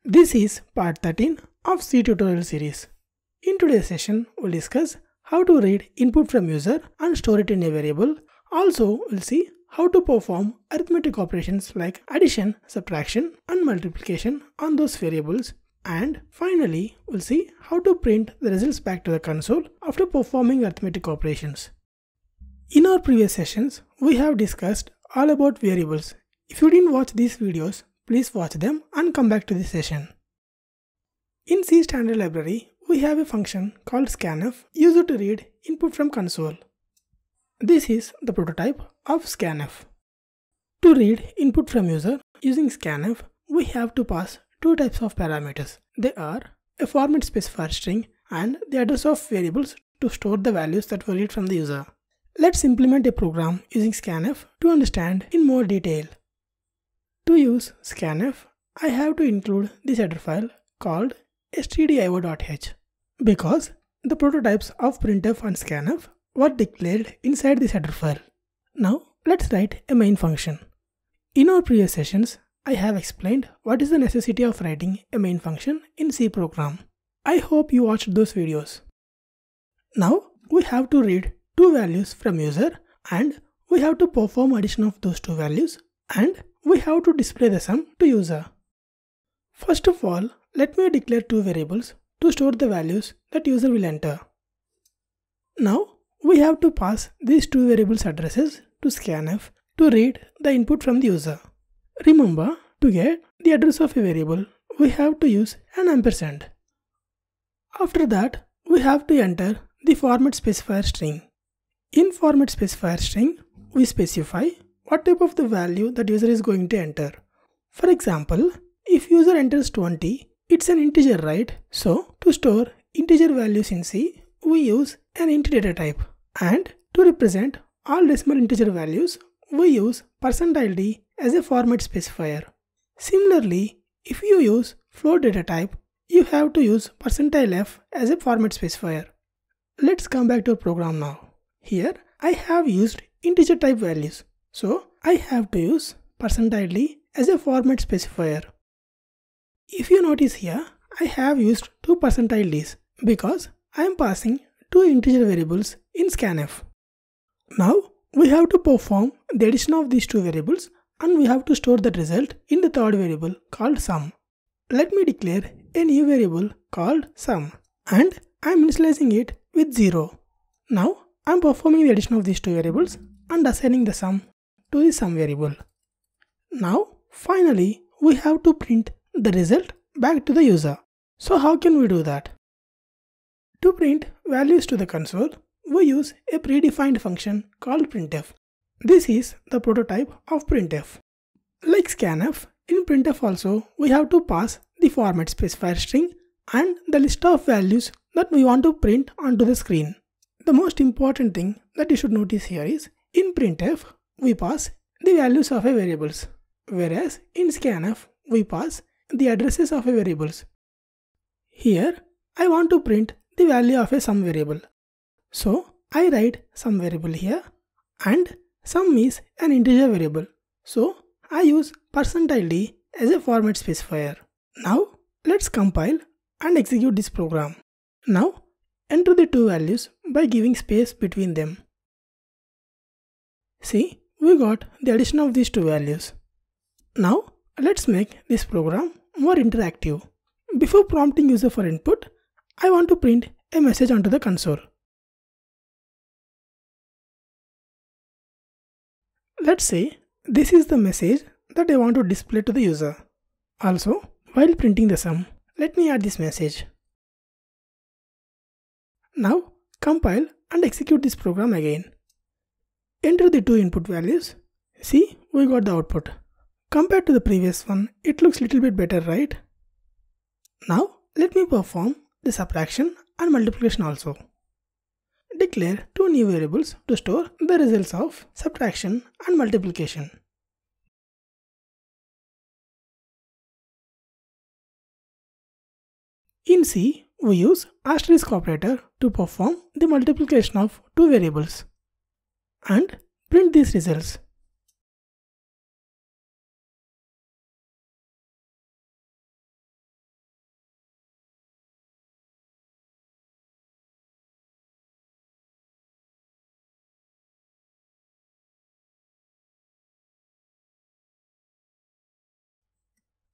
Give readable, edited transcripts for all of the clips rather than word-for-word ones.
This is part 13 of C tutorial series. In today's session, we'll discuss how to read input from user and store it in a variable. Also, we'll see how to perform arithmetic operations like addition, subtraction, and multiplication on those variables. And finally, we'll see how to print the results back to the console after performing arithmetic operations. In our previous sessions, we have discussed all about variables. If you didn't watch these videos, please watch them and come back to this session. In C standard library, we have a function called scanf used to read input from console. This is the prototype of scanf. To read input from user using scanf, we have to pass two types of parameters. They are a format specifier string and the address of variables to store the values that we read from the user. Let's implement a program using scanf to understand in more detail. To use scanf, I have to include this header file called stdio.h because the prototypes of printf and scanf were declared inside this header file. Now let's write a main function. In our previous sessions, I have explained what is the necessity of writing a main function in C program. I hope you watched those videos. Now we have to read two values from user and we have to perform addition of those two values and we have to display the sum to user. First of all, let me declare two variables to store the values that user will enter. Now we have to pass these two variables addresses to scanf to read the input from the user. Remember, to get the address of a variable, we have to use an ampersand. After that, we have to enter the format specifier string. In format specifier string, we specify what type of the value that user is going to enter. For example, if user enters 20, it's an integer, right? So to store integer values in C, we use an int data type. And to represent all decimal integer values, we use %id as a format specifier. Similarly, if you use float data type, you have to use %f as a format specifier. Let's come back to our program now. Here, I have used integer type values. So I have to use %id as a format specifier. If you notice here, I have used two %ids because I am passing two integer variables in scanf. Now we have to perform the addition of these two variables and we have to store that result in the third variable called sum. Let me declare a new variable called sum and I am initializing it with 0. Now I am performing the addition of these two variables and assigning the sum to the sum variable. Now finally we have to print the result back to the user. So how can we do that? To print values to the console, we use a predefined function called printf. This is the prototype of printf. Like scanf, in printf also we have to pass the format specifier string and the list of values that we want to print onto the screen. The most important thing that you should notice here is, in printf, we pass the values of a variables, whereas in scanf, we pass the addresses of a variables. Here, I want to print the value of a sum variable. So, I write sum variable here and sum is an integer variable. So, I use %id as a format specifier. Now, let's compile and execute this program. Now, enter the two values by giving space between them. See, we got the addition of these two values. Now, let's make this program more interactive. Before prompting user for input, I want to print a message onto the console. Let's say this is the message that I want to display to the user. Also, while printing the sum, let me add this message. Now, compile and execute this program again. Enter the two input values. See, we got the output. Compared to the previous one, it looks little bit better, right? Now, let me perform the subtraction and multiplication also. Declare two new variables to store the results of subtraction and multiplication. In C, we use asterisk operator to perform the multiplication of two variables and print these results.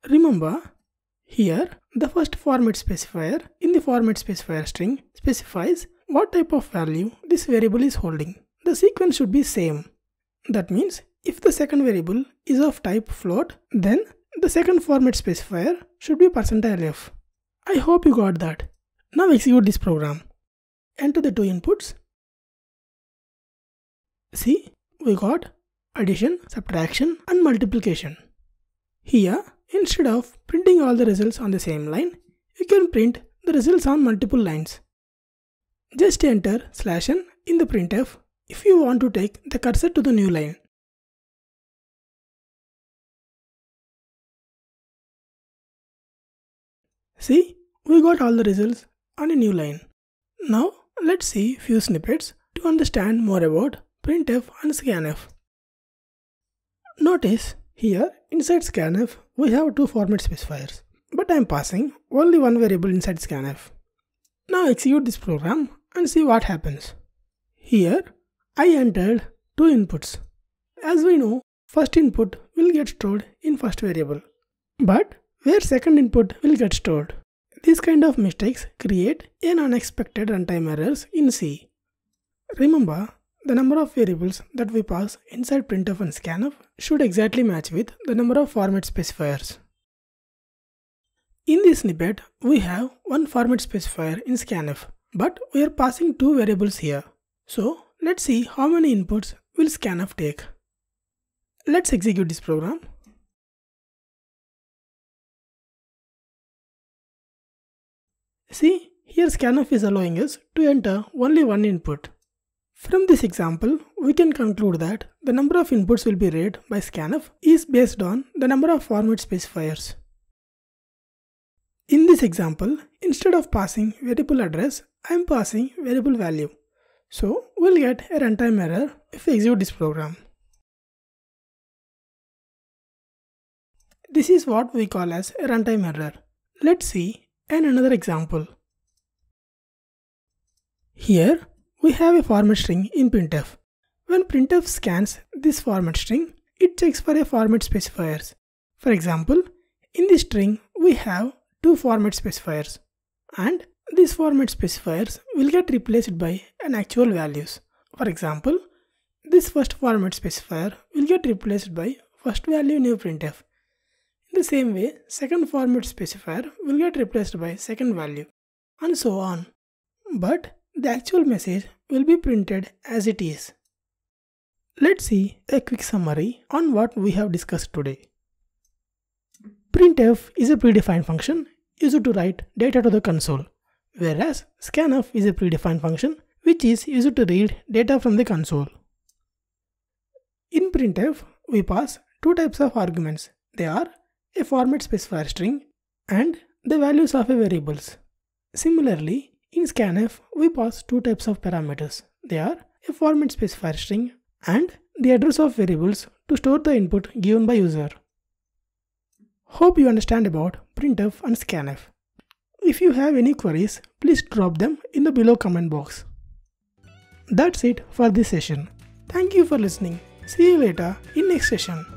Remember, here the first format specifier in the format specifier string specifies what type of value this variable is holding. The sequence should be same. That means if the second variable is of type float, then the second format specifier should be %f. I hope you got that. Now execute this program. Enter the two inputs. See, we got addition, subtraction and multiplication. Here, instead of printing all the results on the same line, you can print the results on multiple lines. Just enter /n in the printf if you want to take the cursor to the new line. See, we got all the results on a new line. Now let's see few snippets to understand more about printf and scanf. Notice here inside scanf we have two format specifiers, but I am passing only one variable inside scanf. Now execute this program and see what happens. Here I entered two inputs. As we know, first input will get stored in first variable, but where second input will get stored. These kind of mistakes create an unexpected runtime errors in C. Remember, the number of variables that we pass inside printf and scanf should exactly match with the number of format specifiers. In this snippet, we have one format specifier in scanf, but we are passing two variables here. So let's see how many inputs will scanf take. Let's execute this program. See, here scanf is allowing us to enter only one input. From this example, we can conclude that the number of inputs will be read by scanf is based on the number of format specifiers. In this example, instead of passing variable address, I am passing variable value. So we'll get a runtime error if we execute this program. This is what we call as a runtime error. Let's see another example. Here we have a format string in printf. When printf scans this format string, it checks for a format specifiers. For example, in this string we have two format specifiers, and these format specifiers will get replaced by an actual values. For example, this first format specifier will get replaced by first value new printf. In the same way, second format specifier will get replaced by second value, and so on. But the actual message will be printed as it is. Let's see a quick summary on what we have discussed today. Printf is a predefined function used to write data to the console, whereas scanf is a predefined function which is used to read data from the console. In printf, we pass two types of arguments. They are a format specifier string and the values of a variables. Similarly, in scanf, we pass two types of parameters. They are a format specifier string and the address of variables to store the input given by user. Hope you understand about printf and scanf. If you have any queries, please drop them in the below comment box. That's it for this session. Thank you for listening. See you later in next session.